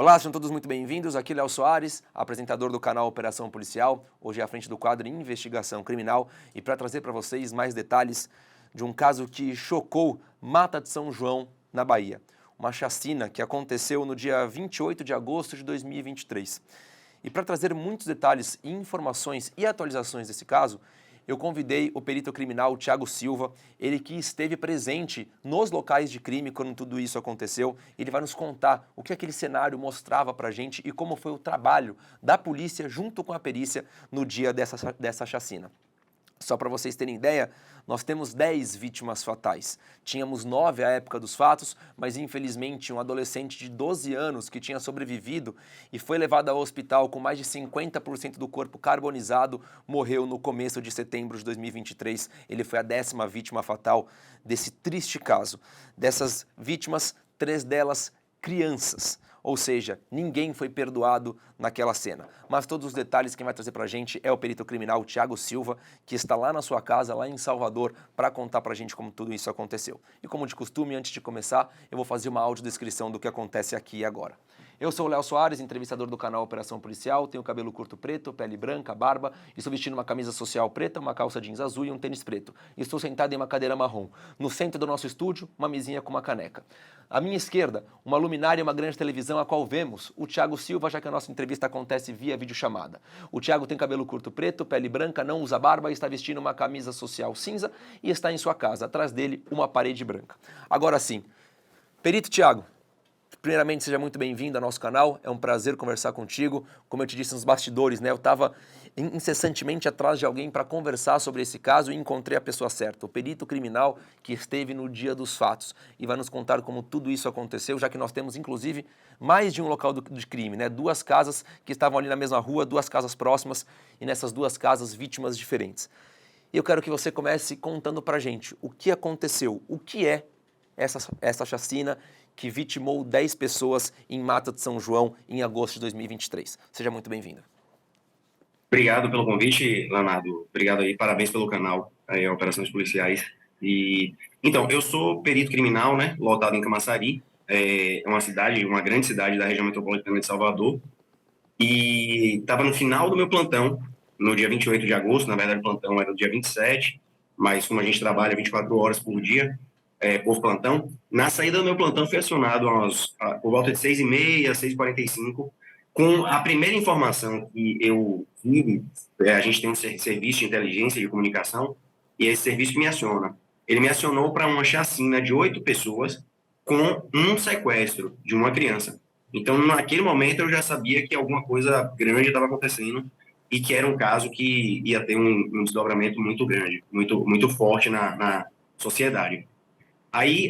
Olá, sejam todos muito bem-vindos. Aqui é Léo Soares, apresentador do canal Operação Policial, hoje à frente do quadro Investigação Criminal e para trazer para vocês mais detalhes de um caso que chocou Mata de São João, na Bahia. Uma chacina que aconteceu no dia 28 de agosto de 2023. E para trazer muitos detalhes, informações e atualizações desse caso, eu convidei o perito criminal Thiago Silva, ele que esteve presente nos locais de crime quando tudo isso aconteceu. Ele vai nos contar o que aquele cenário mostrava pra gente e como foi o trabalho da polícia junto com a perícia no dia dessa chacina. Só para vocês terem ideia, nós temos 10 vítimas fatais. Tínhamos 9 à época dos fatos, mas infelizmente um adolescente de 12 anos que tinha sobrevivido e foi levado ao hospital com mais de 50% do corpo carbonizado, morreu no começo de setembro de 2023. Ele foi a 10ª vítima fatal desse triste caso. Dessas vítimas, 3 delas crianças. Ou seja, ninguém foi perdoado naquela cena. Mas todos os detalhes quem vai trazer pra gente é o perito criminal Thiago Silva, que está lá na sua casa, lá em Salvador, para contar pra gente como tudo isso aconteceu. E como de costume, antes de começar, eu vou fazer uma audiodescrição do que acontece aqui e agora. Eu sou o Léo Soares, entrevistador do canal Operação Policial, tenho cabelo curto preto, pele branca, barba, estou vestindo uma camisa social preta, uma calça jeans azul e um tênis preto. Estou sentado em uma cadeira marrom. No centro do nosso estúdio, uma mesinha com uma caneca. À minha esquerda, uma luminária e uma grande televisão a qual vemos o Thiago Silva, já que a nossa entrevista acontece via videochamada. O Thiago tem cabelo curto preto, pele branca, não usa barba, está vestindo uma camisa social cinza e está em sua casa. Atrás dele, uma parede branca. Agora sim, perito Thiago, primeiramente, seja muito bem-vindo ao nosso canal, é um prazer conversar contigo. Como eu te disse nos bastidores, né, eu estava incessantemente atrás de alguém para conversar sobre esse caso e encontrei a pessoa certa, o perito criminal que esteve no dia dos fatos e vai nos contar como tudo isso aconteceu, já que nós temos, inclusive, mais de um local de crime, né, 2 casas que estavam ali na mesma rua, 2 casas próximas e nessas 2 casas vítimas diferentes. E eu quero que você comece contando pra gente o que aconteceu, o que é essa chacina que vitimou 10 pessoas em Mata de São João em agosto de 2023. Seja muito bem-vindo. Obrigado pelo convite, Leonardo. Obrigado aí, parabéns pelo canal, aí, Operações Policiais. Então, eu sou perito criminal, né, lotado em Camaçari, é uma grande cidade da região metropolitana de Salvador, e estava no final do meu plantão, no dia 28 de agosto, na verdade o plantão era no dia 27, mas como a gente trabalha 24 horas por dia, por plantão, na saída do meu plantão fui acionado por volta de 6h30, 6h45, com a primeira informação que eu vi. A gente tem um serviço de inteligência de comunicação, e esse serviço me aciona. Ele me acionou para uma chacina de 8 pessoas com um sequestro de uma criança. Então, naquele momento, eu já sabia que alguma coisa grande estava acontecendo e que era um caso que ia ter um desdobramento muito grande, muito, muito forte na sociedade. Aí,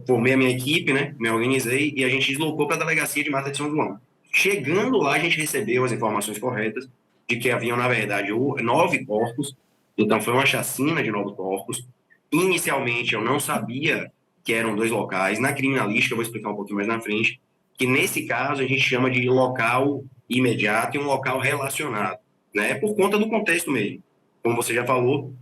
formei a minha equipe, né, me organizei e a gente deslocou para a delegacia de Mata de São João. Chegando lá, a gente recebeu as informações corretas de que haviam, na verdade, 9 corpos. Então, foi uma chacina de 9 corpos. Inicialmente, eu não sabia que eram 2 locais. Na criminalística, eu vou explicar um pouquinho mais na frente, que nesse caso a gente chama de local imediato e um local relacionado, né, por conta do contexto mesmo. Como você já falou,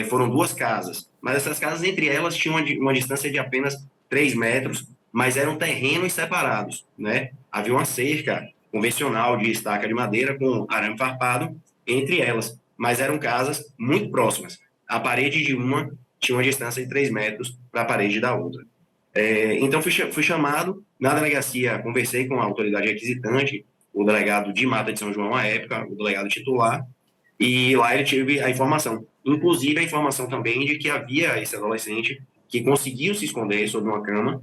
foram 2 casas, mas essas casas, entre elas, tinham uma distância de apenas 3 metros, mas eram terrenos separados, né? Havia uma cerca convencional de estaca de madeira com arame farpado entre elas, mas eram casas muito próximas. A parede de uma tinha uma distância de 3 metros para a parede da outra. Então, fui chamado na delegacia, conversei com a autoridade requisitante, o delegado de Mata de São João à época, o delegado titular, e lá ele teve a informação, inclusive a informação também de que havia esse adolescente que conseguiu se esconder sob uma cama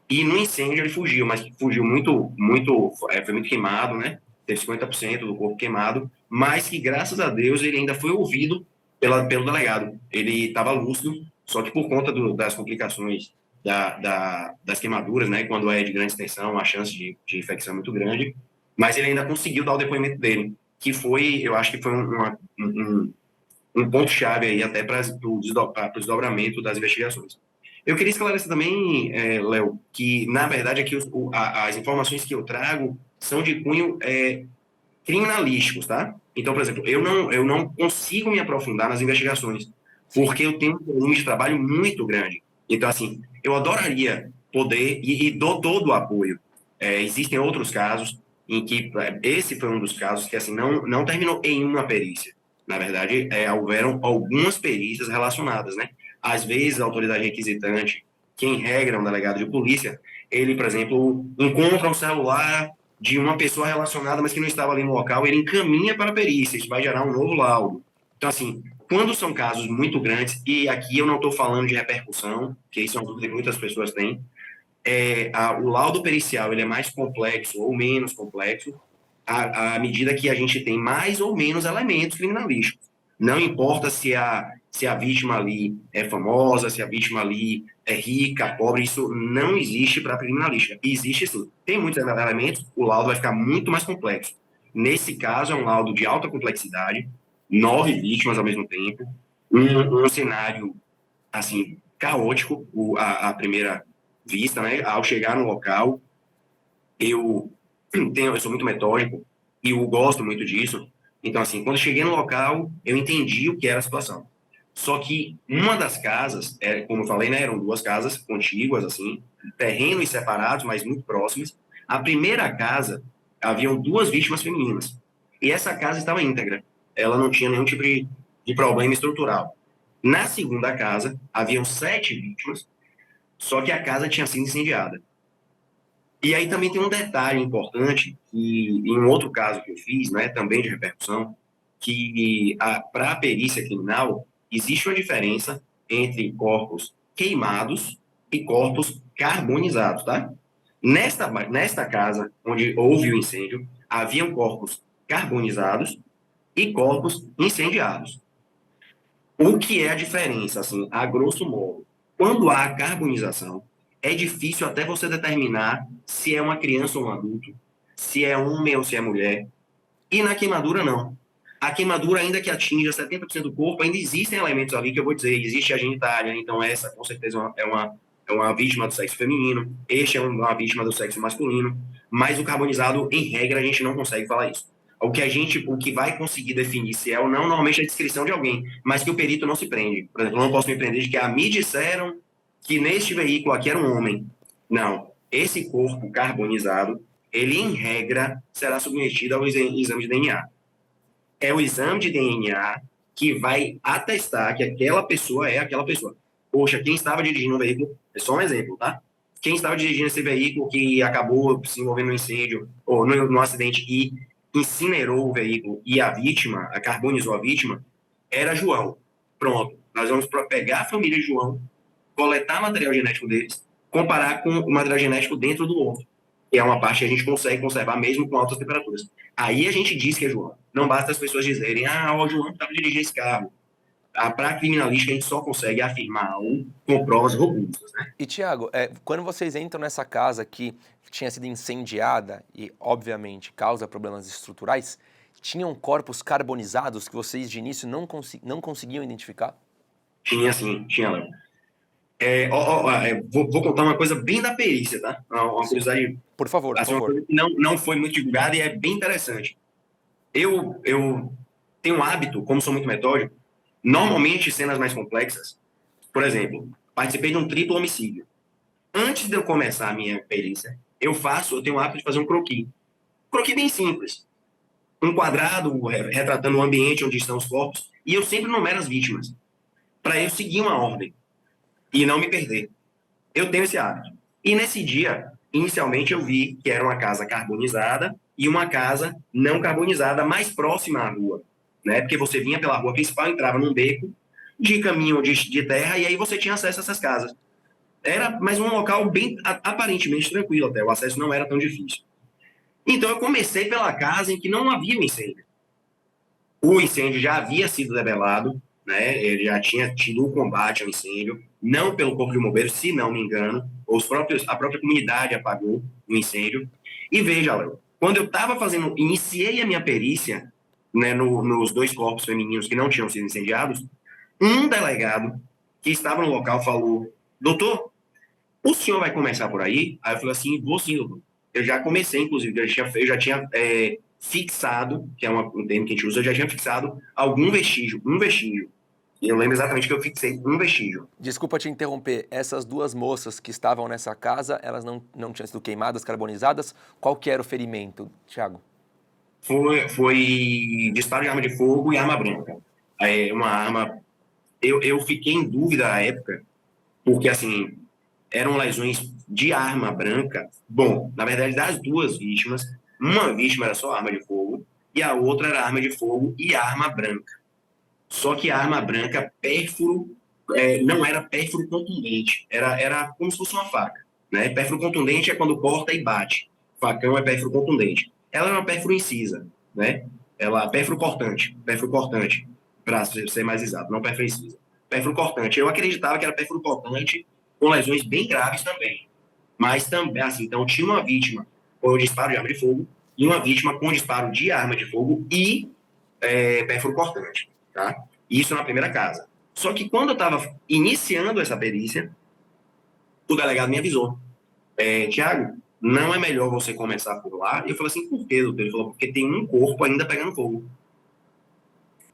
e no incêndio ele fugiu, mas fugiu foi muito queimado, né? Teve 50% do corpo queimado, mas que graças a Deus ele ainda foi ouvido pelo delegado. Ele estava lúcido, só que por conta das complicações das queimaduras, né? Quando é de grande extensão, a chance de infecção é muito grande, mas ele ainda conseguiu dar o depoimento dele, que foi, eu acho que foi um ponto-chave aí até para o desdobramento das investigações. Eu queria esclarecer também, Léo, que na verdade aqui as informações que eu trago são de cunho criminalísticos, tá? Então, por exemplo, eu não consigo me aprofundar nas investigações, porque eu tenho um volume de trabalho muito grande. Então, assim, eu adoraria poder, e dou todo o apoio. Existem outros casos, em que esse foi um dos casos que assim não terminou em uma perícia. Na verdade, houveram algumas perícias relacionadas, né? Às vezes, a autoridade requisitante, que em regra é um delegado de polícia, ele, por exemplo, encontra um celular de uma pessoa relacionada, mas que não estava ali no local, ele encaminha para a perícia, isso vai gerar um novo laudo. Então, assim, quando são casos muito grandes, e aqui eu não estou falando de repercussão, que isso é uma dúvida que muitas pessoas têm, o laudo pericial ele é mais complexo ou menos complexo à medida que a gente tem mais ou menos elementos criminalísticos. Não importa se a vítima ali é famosa, se a vítima ali é rica, pobre, isso não existe para a criminalística. Existe sim. Tem muitos elementos, o laudo vai ficar muito mais complexo. Nesse caso, é um laudo de alta complexidade, 9 vítimas ao mesmo tempo, um cenário, assim, caótico, a primeira vista, né? Ao chegar no local, eu sou muito metódico e eu gosto muito disso. Então, assim, quando eu cheguei no local, eu entendi o que era a situação. Só que uma das casas, como eu falei, né, eram duas casas contíguas, assim, terrenos separados, mas muito próximos. A primeira casa, haviam duas vítimas femininas. E essa casa estava íntegra. Ela não tinha nenhum tipo de problema estrutural. Na segunda casa, haviam 7 vítimas, só que a casa tinha sido incendiada. E aí também tem um detalhe importante, que em um outro caso que eu fiz, né, também de repercussão, que para a perícia criminal existe uma diferença entre corpos queimados e corpos carbonizados, tá? Nesta casa, onde houve o incêndio, haviam corpos carbonizados e corpos incendiados. O que é a diferença, assim, a grosso modo? Quando há carbonização, é difícil até você determinar se é uma criança ou um adulto, se é homem ou se é mulher. E na queimadura, não. A queimadura, ainda que atinja 70% do corpo, ainda existem elementos ali que eu vou dizer. Existe a genitália, então essa com certeza é uma vítima do sexo feminino, este é uma vítima do sexo masculino, mas o carbonizado, em regra, a gente não consegue falar isso. O que vai conseguir definir se é ou não, normalmente é a descrição de alguém, mas que o perito não se prende. Por exemplo, eu não posso me prender de que me disseram que neste veículo aqui era um homem. Não. Esse corpo carbonizado, ele, em regra, será submetido ao exame de DNA. É o exame de DNA que vai atestar que aquela pessoa é aquela pessoa. Poxa, quem estava dirigindo o veículo, é só um exemplo, tá? Quem estava dirigindo esse veículo que acabou se envolvendo no incêndio ou no acidente e incinerou o veículo e a vítima, carbonizou a vítima, era João. Pronto. Nós vamos pegar a família de João, coletar material genético deles, comparar com o material genético dentro do ovo, que é uma parte que a gente consegue conservar mesmo com altas temperaturas. Aí a gente diz que é João. Não basta as pessoas dizerem, o João estava dirigindo esse carro. Para a criminalística, a gente só consegue afirmar algo com provas robustas, né? E, Tiago, quando vocês entram nessa casa que tinha sido incendiada e, obviamente, causa problemas estruturais, tinham corpos carbonizados que vocês de início não conseguiam identificar? Tinha sim, tinha, Léo. Vou contar uma coisa bem da perícia, tá? Uma curiosidade, Por favor, por assim, uma favor. coisa que não foi muito divulgada e é bem interessante. Eu tenho um hábito, como sou muito metódico, normalmente cenas mais complexas, por exemplo, participei de um triplo homicídio. Antes de eu começar a minha perícia, eu tenho o hábito de fazer um croquis. Croquis bem simples. Um quadrado retratando o ambiente onde estão os corpos, e eu sempre numero as vítimas, para eu seguir uma ordem e não me perder. Eu tenho esse hábito. E nesse dia, inicialmente eu vi que era uma casa carbonizada e uma casa não carbonizada mais próxima à rua, né? Porque você vinha pela rua principal, entrava num beco de caminho de terra e aí você tinha acesso a essas casas. Era mais um local bem aparentemente tranquilo até, o acesso não era tão difícil. Então eu comecei pela casa em que não havia um incêndio. O incêndio já havia sido debelado, né? Ele já tinha tido o combate ao incêndio, não pelo Corpo de Bombeiros, se não me engano, a própria comunidade apagou o incêndio. E veja, Léo, quando eu estava iniciei a minha perícia, né, nos dois corpos femininos que não tinham sido incendiados, um delegado que estava no local falou: doutor, o senhor vai começar por aí? Aí eu falei assim: vou sim, doutor. Eu já comecei, inclusive, eu já tinha fixado, que é um termo que a gente usa, eu já tinha fixado um vestígio. Eu lembro exatamente que eu fixei um vestígio. Desculpa te interromper, essas duas moças que estavam nessa casa, elas não tinham sido queimadas, carbonizadas? Qual que era o ferimento, Thiago? Foi disparo de arma de fogo e arma branca. Uma arma. Eu fiquei em dúvida à época, porque, assim, eram lesões de arma branca. Bom, na verdade, das duas vítimas, uma vítima era só arma de fogo e a outra era arma de fogo e arma branca. Só que a arma branca, pérfuro, não era pérfuro contundente, era como se fosse uma faca. Né? Pérfuro contundente é quando corta e bate. Facão é pérfuro contundente. Ela é uma pérfuro incisa, né? Ela, pérfuro cortante, para ser mais exato, não pérfuro incisa. Pérfuro cortante. Eu acreditava que era pérfuro cortante com lesões bem graves também. Mas também, assim, então tinha uma vítima com o disparo de arma de fogo e uma vítima com disparo de arma de fogo e pérfuro cortante, tá? Isso na primeira casa. Só que quando eu estava iniciando essa perícia, o delegado me avisou. Tiago, não é melhor você começar por lá? E eu falei assim, por quê, doutor? Ele falou, porque tem um corpo ainda pegando fogo.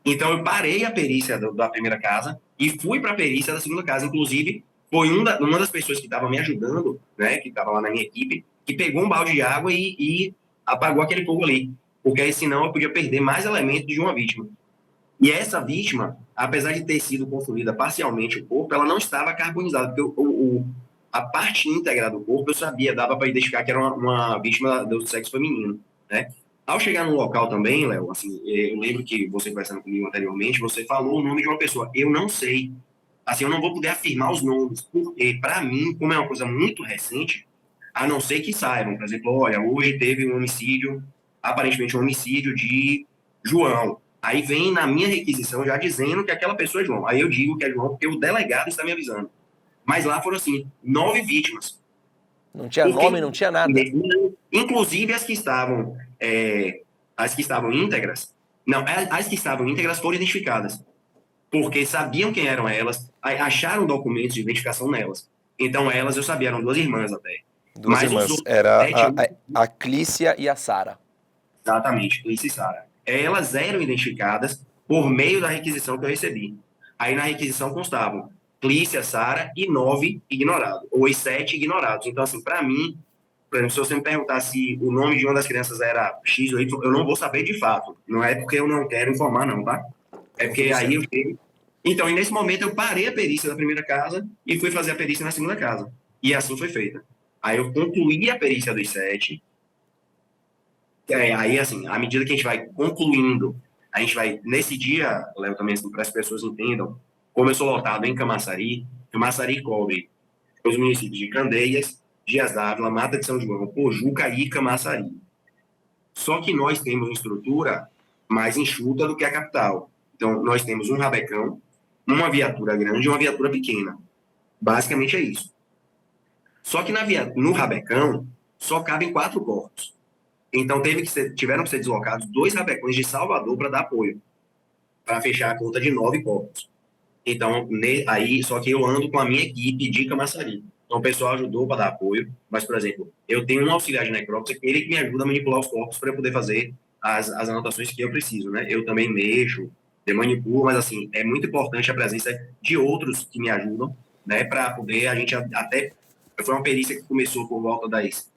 Então eu parei a perícia da primeira casa e fui para a perícia da segunda casa. Inclusive, foi uma das pessoas que estava me ajudando, né, que estava lá na minha equipe, que pegou um balde de água e apagou aquele fogo ali. Porque aí, senão, eu podia perder mais elementos de uma vítima. E essa vítima, apesar de ter sido consumida parcialmente o corpo, ela não estava carbonizada, porque a parte íntegra do corpo eu sabia, dava para identificar que era uma vítima do sexo feminino, né? Ao chegar no local também, Léo, assim, eu lembro que você conversando comigo anteriormente, você falou o nome de uma pessoa. Eu não sei. Assim, eu não vou poder afirmar os nomes, porque, para mim, como é uma coisa muito recente, a não ser que saibam, por exemplo, olha, hoje teve um homicídio, aparentemente um homicídio de João. Aí vem na minha requisição já dizendo que aquela pessoa é João. Aí eu digo que é João porque o delegado está me avisando. Mas lá foram, assim, 9 vítimas. Não tinha Porque, nome, não tinha nada. inclusive as que estavam íntegras, não, as que estavam íntegras foram identificadas. Porque sabiam quem eram elas, acharam documentos de identificação nelas. Então elas, eu sabia, eram duas irmãs até. Duas Mas os irmãs, outros era 7, a Clícia e a Sara. exatamente, Cleice e Sara. Elas eram identificadas por meio da requisição que eu recebi. Aí na requisição constavam Clícia, Sara e 9 ignorados, ou os 7 ignorados. Então, assim, para mim, por exemplo, se você me perguntar se o nome de uma das crianças era X ou Y, eu não vou saber de fato. Não é porque eu não quero informar, não, tá? É Então, porque tudo aí eu certo. chego. Então, e nesse momento eu parei a perícia da primeira casa e fui fazer a perícia na segunda casa. E assim foi feita. Aí eu concluí a perícia dos 7. Aí, assim, à medida que a gente vai concluindo, a gente vai, nesse dia, Léo, também, assim, para as pessoas entendam, como eu sou lotado em Camaçari, Camaçari cobre os municípios de Candeias, Dias d'Ávila, Mata de São João, Pojuca e Camaçari. Só que nós temos uma estrutura mais enxuta do que a capital. Então, nós temos um rabecão, uma viatura grande e uma viatura pequena. Basicamente é isso. Só que no rabecão, só cabem 4 corpos. Então tiveram que ser deslocados 2 rabecões de Salvador para dar apoio, para fechar a conta de 9 corpos. Então, aí, só que eu ando com a minha equipe de Camaçari. Então, o pessoal ajudou para dar apoio, mas, por exemplo, eu tenho um auxiliar de necrópsia, ele que me ajuda a manipular os corpos para eu poder fazer as anotações que eu preciso, né? Eu também mexo, eu manipulo, mas, assim, é muito importante a presença de outros que me ajudam, né? Para poder a gente até... Foi uma perícia que começou por volta das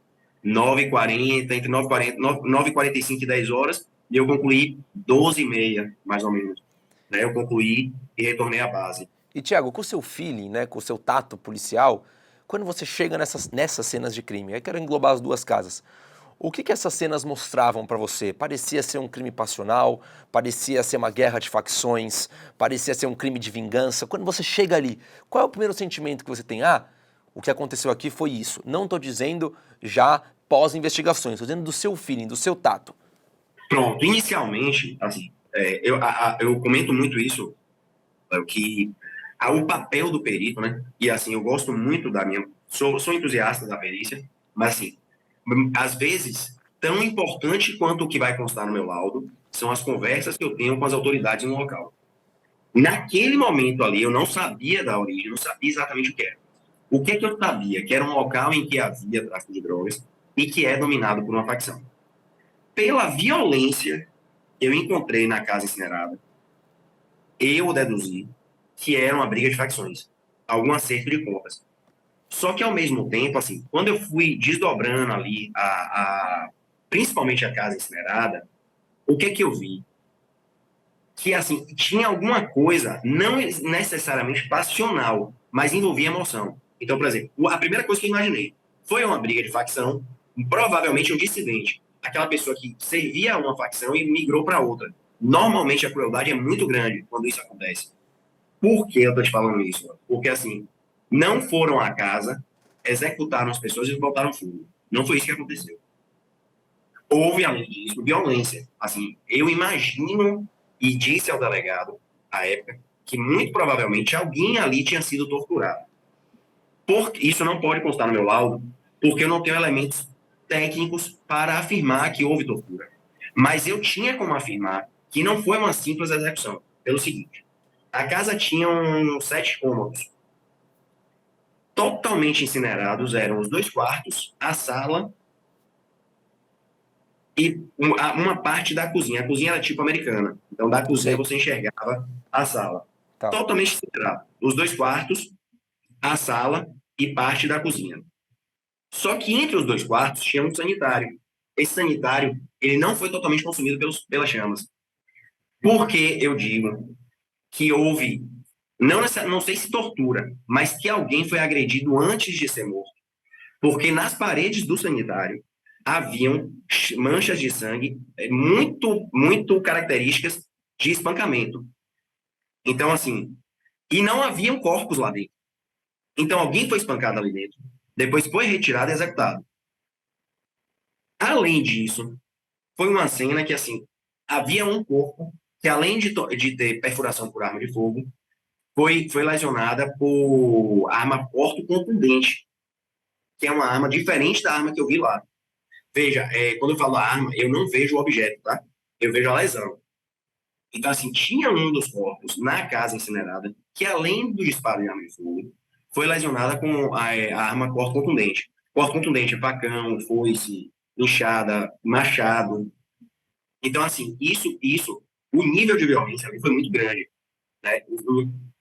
9h40, entre 9h40, 9h45 e 10 horas, e eu concluí 12h30, mais ou menos. Né? Eu concluí e retornei à base. E, Thiago, com o seu feeling, né, com o seu tato policial, quando você chega nessas cenas de crime, aí quero englobar as duas casas, o que essas cenas mostravam para você? Parecia ser um crime passional, parecia ser uma guerra de facções, parecia ser um crime de vingança. Quando você chega ali, qual é o primeiro sentimento que você tem? Ah, o que aconteceu aqui foi isso. Não estou dizendo já pós-investigações, estou dizendo do seu feeling, do seu tato. Pronto, inicialmente, assim, eu comento muito isso, que o papel do perito, né? E assim, eu gosto muito da minha. Sou entusiasta da perícia, mas assim, às vezes, tão importante quanto o que vai constar no meu laudo são as conversas que eu tenho com as autoridades no local. Naquele momento ali, eu não sabia da origem, não sabia exatamente o que era. O que eu sabia? Que era um local em que havia tráfico de drogas e que é dominado por uma facção. Pela violência que eu encontrei na casa incinerada, eu deduzi que era uma briga de facções, algum acerto de contas. Só que, ao mesmo tempo, assim, quando eu fui desdobrando ali, principalmente a casa incinerada, o que é que eu vi? Que, assim, tinha alguma coisa, não necessariamente passional, mas envolvia emoção. Então, por exemplo, a primeira coisa que eu imaginei foi uma briga de facção, provavelmente um dissidente. Aquela pessoa que servia a uma facção e migrou para outra. Normalmente a crueldade é muito grande quando isso acontece. Por que eu estou te falando isso? Porque, assim, não foram à casa, executaram as pessoas e botaram fogo. Não foi isso que aconteceu. Houve, além disso, violência. Assim, eu imagino e disse ao delegado, à época, que muito provavelmente alguém ali tinha sido torturado. Isso não pode constar no meu laudo, porque eu não tenho elementos técnicos para afirmar que houve tortura. Mas eu tinha como afirmar que não foi uma simples execução. Pelo seguinte, a casa tinha 7 cômodos. Totalmente incinerados eram os 2 quartos, a sala e uma parte da cozinha. A cozinha era tipo americana. Então, da cozinha você enxergava a sala. Tá. Totalmente incinerado. Os 2 quartos, a sala e parte da cozinha. Só que entre os 2 quartos tinha um sanitário. Esse sanitário, ele não foi totalmente consumido pelas chamas. Por que eu digo que houve, não sei se tortura, mas que alguém foi agredido antes de ser morto? Porque nas paredes do sanitário haviam manchas de sangue muito características de espancamento. Então, assim, e não haviam corpos lá dentro. Então, alguém foi espancado ali dentro, depois foi retirado e executado. Além disso, foi uma cena que, assim, havia um corpo que, além de ter perfuração por arma de fogo, foi lesionada por arma porto-contundente, que é uma arma diferente da arma que eu vi lá. Veja, quando eu falo arma, eu não vejo o objeto, tá? Eu vejo a lesão. Então, assim, tinha um dos corpos na casa incinerada que, além do disparo de arma de fogo, foi lesionada com a arma corto-contundente. Corto-contundente é facão, foice, enxada, machado. Então, assim, o nível de violência ali foi muito grande, né?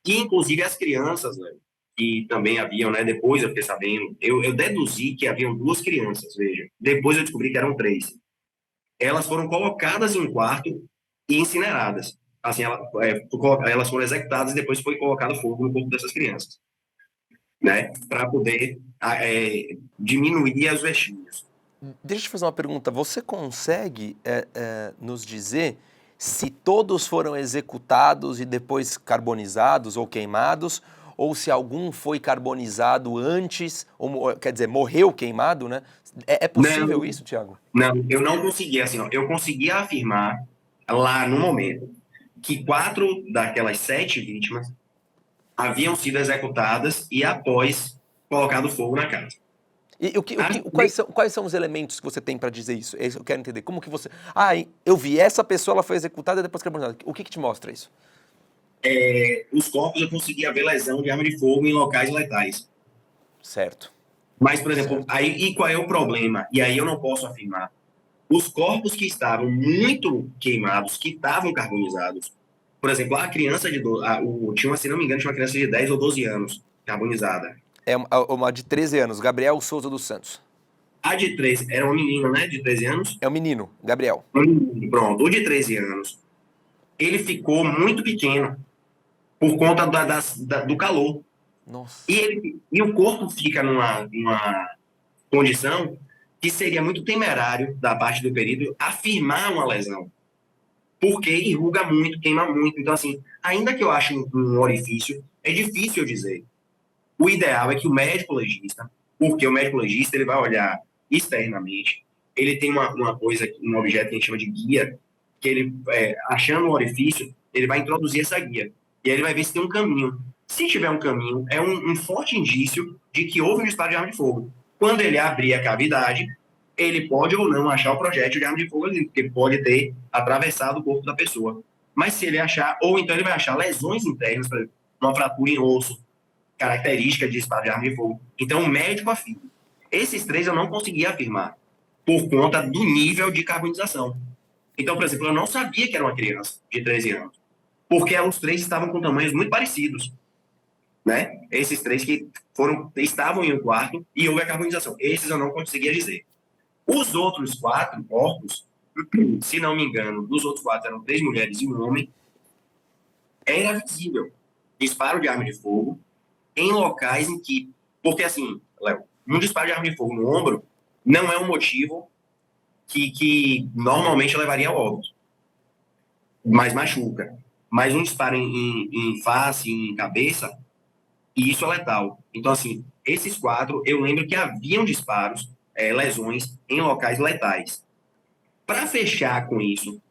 E, inclusive, as crianças, né, que também haviam, né? Depois eu fiquei sabendo, eu deduzi que haviam 2 crianças, veja. Depois eu descobri que eram 3. Elas foram colocadas em um quarto e incineradas. Assim, elas foram executadas e depois foi colocado fogo no corpo dessas crianças, né? Para poder diminuir as vestígios. Deixa eu te fazer uma pergunta. Você consegue nos dizer se todos foram executados e depois carbonizados ou queimados, ou se algum foi carbonizado antes, ou, quer dizer, morreu queimado, né? É possível não, isso, Tiago? Não, eu não consegui, assim, ó, eu conseguia afirmar lá no momento que 4 daquelas 7 vítimas haviam sido executadas e após colocado fogo na casa. E quais são os elementos que você tem para dizer isso? Eu quero entender. Como que você... eu vi, essa pessoa ela foi executada e depois carbonizada. O que te mostra isso? Os corpos eu conseguia ver lesão de arma de fogo em locais letais. Certo. Mas, por exemplo, e qual é o problema? E aí eu não posso afirmar. Os corpos que estavam muito queimados, que estavam carbonizados, por exemplo, a criança tinha, se não me engano, tinha uma criança de 10 ou 12 anos carbonizada. É uma de 13 anos, Gabriel Souza dos Santos. A de 13, era um menino, né, de 13 anos? É um menino, Gabriel. Pronto, o de 13 anos. Ele ficou muito pequeno por conta do calor. Nossa. E o corpo fica numa condição que seria muito temerário da parte do perito afirmar uma lesão. Porque enruga muito, queima muito. Então, assim, ainda que eu ache um orifício, é difícil eu dizer. O ideal é que o médico legista, porque o médico legista ele vai olhar externamente, ele tem uma coisa, um objeto que a gente chama de guia, que ele, achando um orifício, ele vai introduzir essa guia. E aí ele vai ver se tem um caminho. Se tiver um caminho, é um forte indício de que houve um disparo de arma de fogo. Quando ele abrir a cavidade, ele pode ou não achar o projétil de arma de fogo ali, porque pode ter atravessado o corpo da pessoa. Mas se ele achar, ou então ele vai achar lesões internas, por exemplo, uma fratura em osso, característica de disparo de arma de fogo. Então, o médico afirma. Esses 3 eu não conseguia afirmar, por conta do nível de carbonização. Então, por exemplo, eu não sabia que era uma criança de 13 anos. porque os três estavam com tamanhos muito parecidos, né? Esses três que estavam em um quarto e houve a carbonização. Esses eu não conseguia dizer. Os outros 4 corpos, se não me engano, dos outros 4 eram 3 mulheres e um homem, era visível disparo de arma de fogo em locais em que... Porque, assim, Léo, um disparo de arma de fogo no ombro não é um motivo que normalmente levaria a óbito, mas machuca. Mas um disparo em face, em cabeça, e isso é letal. Então, assim, esses 4, eu lembro que haviam disparos, lesões em locais letais. Para fechar com isso,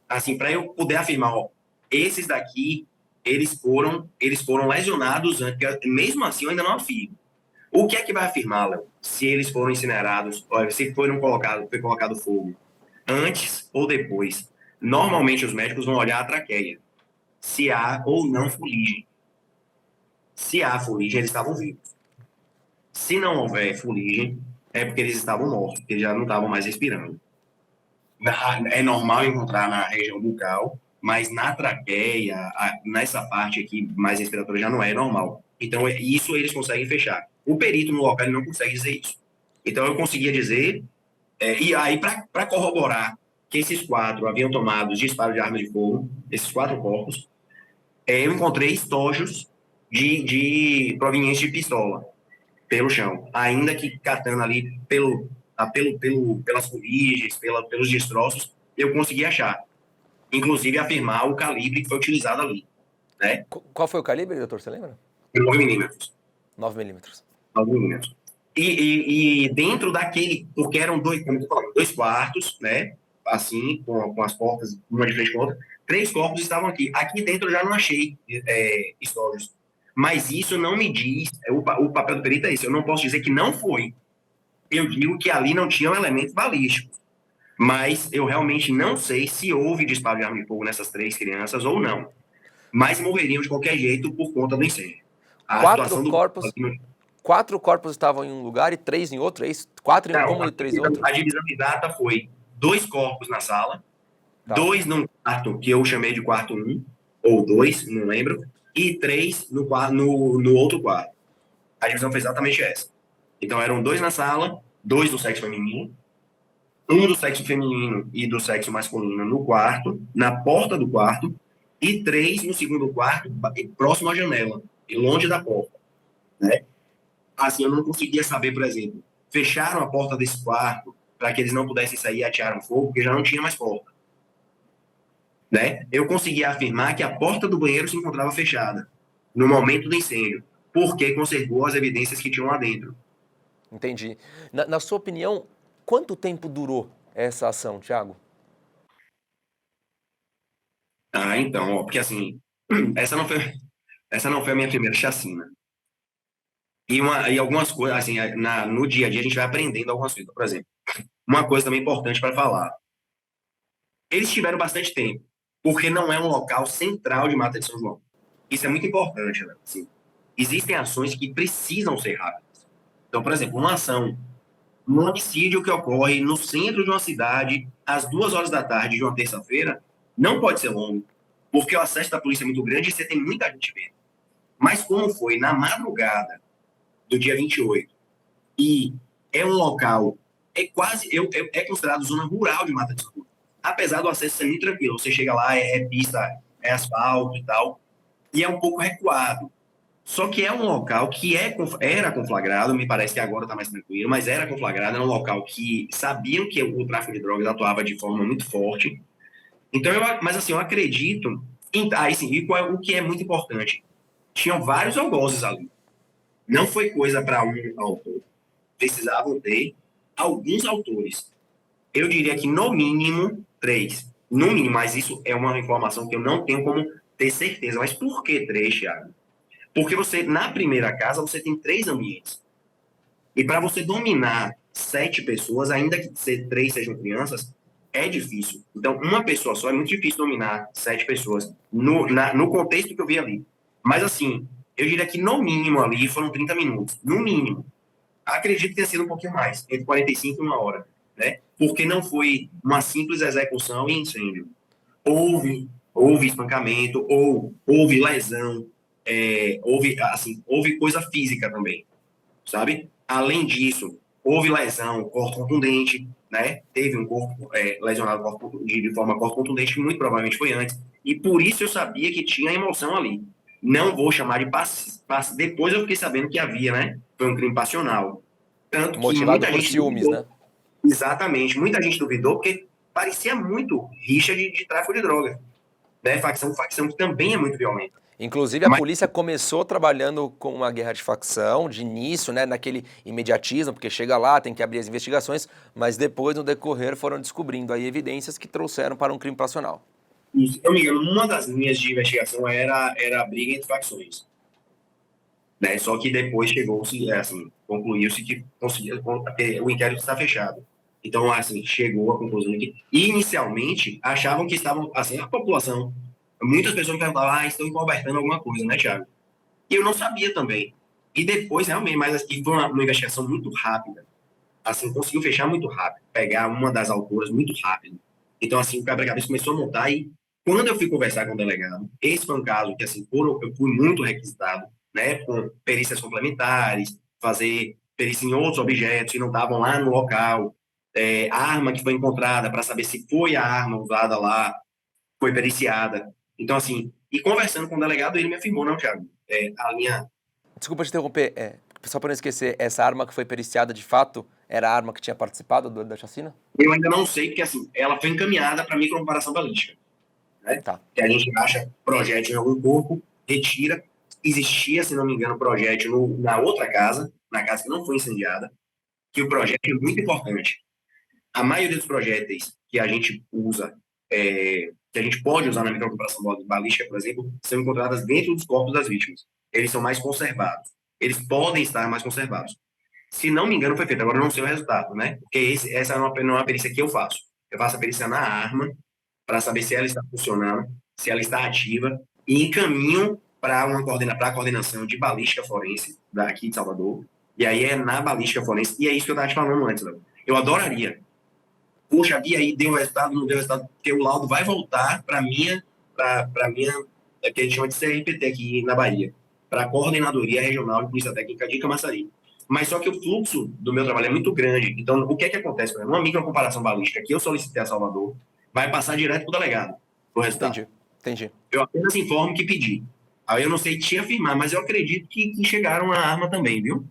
assim, para eu poder afirmar, ó, esses daqui, eles foram lesionados antes, porque mesmo assim eu ainda não afirmo. O que é que vai afirmar, Léo? Se eles foram incinerados, se foi colocado fogo antes ou depois? Normalmente os médicos vão olhar a traqueia, se há ou não fuligem. Se há fuligem, eles estavam vivos. Se não houver fuligem, é porque eles estavam mortos, porque eles já não estavam mais respirando. É normal encontrar na região bucal, mas na traqueia, nessa parte aqui mais respiratória, já não é normal. Então, isso eles conseguem fechar. O perito no local ele não consegue dizer isso. Então, eu conseguia dizer, e aí, para corroborar que esses 4 haviam tomado disparo de arma de fogo, esses 4 corpos, eu encontrei estojos de provenientes de pistola pelo chão, ainda que catando ali pelas fuligens, pelos destroços, eu consegui achar. Inclusive afirmar o calibre que foi utilizado ali, né? Qual foi o calibre, doutor, você lembra? 9 milímetros. 9 milímetros. 9 milímetros. E dentro daquele, porque eram dois, como eu tô falando, 2 quartos, né? Assim, com as portas, uma de frente com a outra. 3 corpos estavam aqui. Aqui dentro eu já não achei estojos. Mas isso não me diz, o papel do perito é isso, eu não posso dizer que não foi. Eu digo que ali não tinham elementos balísticos. Mas eu realmente não sei se houve disparo de arma de fogo nessas 3 crianças ou não. Mas morreriam de qualquer jeito por conta do incêndio. A situação do... 4 corpos estavam em um lugar e 3 em outro, é isso? 4 em um cômodo e 3 em outro? A divisão de data foi 2 corpos na sala, Tá. 2 num quarto que eu chamei de quarto 1, ou 2, não lembro, e 3 no outro quarto. A divisão foi exatamente essa. Então eram 2 na sala, 2 do sexo feminino, 1 do sexo feminino e do sexo masculino no quarto, na porta do quarto, e 3 no segundo quarto, próximo à janela, e longe da porta, né? Assim, eu não conseguia saber, por exemplo, fecharam a porta desse quarto para que eles não pudessem sair e atearam fogo, porque já não tinha mais porta, né? Eu conseguia afirmar que a porta do banheiro se encontrava fechada no momento do incêndio, porque conservou as evidências que tinham lá dentro. Entendi. Na sua opinião, quanto tempo durou essa ação, Thiago? Então, porque assim, essa não foi a minha primeira chacina. E algumas coisas, assim, no dia a dia a gente vai aprendendo algumas coisas. Por exemplo, uma coisa também importante para falar. Eles tiveram bastante tempo, porque não é um local central de Mata de São João. Isso é muito importante, né? Assim, existem ações que precisam ser rápidas. Então, por exemplo, uma ação, um homicídio que ocorre no centro de uma cidade, às 2 horas da tarde de uma terça-feira, não pode ser longo, porque o acesso da polícia é muito grande e você tem muita gente vendo. Mas como foi na madrugada do dia 28, e é um local, é considerado zona rural de Mata de São João. Apesar do acesso ser muito tranquilo, você chega lá, é pista, é asfalto e tal, e é um pouco recuado. Só que é um local que era conflagrado, me parece que agora está mais tranquilo, mas era conflagrado, era um local que sabiam que o tráfico de drogas atuava de forma muito forte. Então, mas assim, eu acredito, sim, o que é muito importante, tinham vários algozes ali. Não foi coisa para um autor. Precisavam ter alguns autores. Eu diria que no mínimo 3. No mínimo, mas isso é uma informação que eu não tenho como ter certeza. Mas por que 3, Thiago? Porque você, na primeira casa, você tem 3 ambientes. E para você dominar 7 pessoas, ainda que 3 sejam crianças, é difícil. Então, uma pessoa só é muito difícil dominar 7 pessoas no contexto que eu vi ali. Mas assim, eu diria que no mínimo ali foram 30 minutos. No mínimo. Acredito que tenha sido um pouquinho mais, entre 45 e 1 hora, né? Porque não foi uma simples execução e incêndio. Houve houve espancamento, ou houve lesão, houve coisa física também, sabe? Além disso, houve lesão, corpo contundente, né? Teve um corpo lesionado de forma corpo contundente, que muito provavelmente foi antes. E por isso eu sabia que tinha emoção ali. Não vou chamar de passe. Depois eu fiquei sabendo que havia, né? Foi um crime passional. Tanto que Motivado muita por gente ciúmes, duvidou. né? Exatamente. Muita gente duvidou porque parecia muito rixa de tráfico de drogas. Né? Facção com facção, que também é muito violenta. Inclusive, a polícia começou trabalhando com uma guerra de facção, de início, né, naquele imediatismo, porque chega lá, tem que abrir as investigações, mas depois, no decorrer, foram descobrindo aí evidências que trouxeram para um crime passional. E, se eu não me engano, uma das linhas de investigação era a briga entre facções. Né? Só que depois chegou-se, assim, concluiu-se que o inquérito está fechado. Então, assim, chegou à conclusão que, inicialmente, achavam que estavam, assim, a população, muitas pessoas me perguntavam, estão encobertando alguma coisa, né, Thiago? E eu não sabia também. E depois, realmente, mas assim, foi uma investigação muito rápida. Assim, conseguiu fechar muito rápido, pegar uma das autoras muito rápido. Então, assim, o quebra-cabeça começou a montar e quando eu fui conversar com o delegado, esse foi um caso que, assim, eu fui muito requisitado, né, com perícias complementares, fazer perícia em outros objetos que não estavam lá no local, a arma que foi encontrada para saber se foi a arma usada lá, foi periciada. Então, assim, e conversando com o delegado, ele me afirmou, não, Thiago, a linha. Desculpa te interromper, só para não esquecer, essa arma que foi periciada, de fato, era a arma que tinha participado da chacina? Eu ainda não sei, porque, assim, ela foi encaminhada para microcomparação balística. Né? Tá. Que a gente acha projétil em algum corpo, retira. Existia, se não me engano, projétil na outra casa, na casa que não foi incendiada, que o projétil é muito importante. A maioria dos projéteis que a gente usa, que a gente pode usar na microcomparação balística, por exemplo, são encontradas dentro dos corpos das vítimas. Eles são mais conservados. Eles podem estar mais conservados. Se não me engano, foi feito. Agora eu não sei o resultado, né? Porque essa não é uma perícia que eu faço. Eu faço a perícia na arma, para saber se ela está funcionando, se ela está ativa, e encaminho para a coordenação de balística forense daqui de Salvador. E aí é na balística forense, e é isso que eu estava te falando antes, Léo. Eu adoraria. Puxa, e aí deu resultado, não deu resultado, porque o laudo vai voltar para minha, que a gente chama de CRPT aqui na Bahia, para a Coordenadoria Regional de Polícia Técnica de Camaçari. Mas só que o fluxo do meu trabalho é muito grande. Então, o que é que acontece? Uma microcomparação balística que eu solicitei a Salvador vai passar direto para o delegado, o resultado. Entendi. Eu apenas informo que pedi. Aí eu não sei te afirmar, mas eu acredito que chegaram a arma também, viu?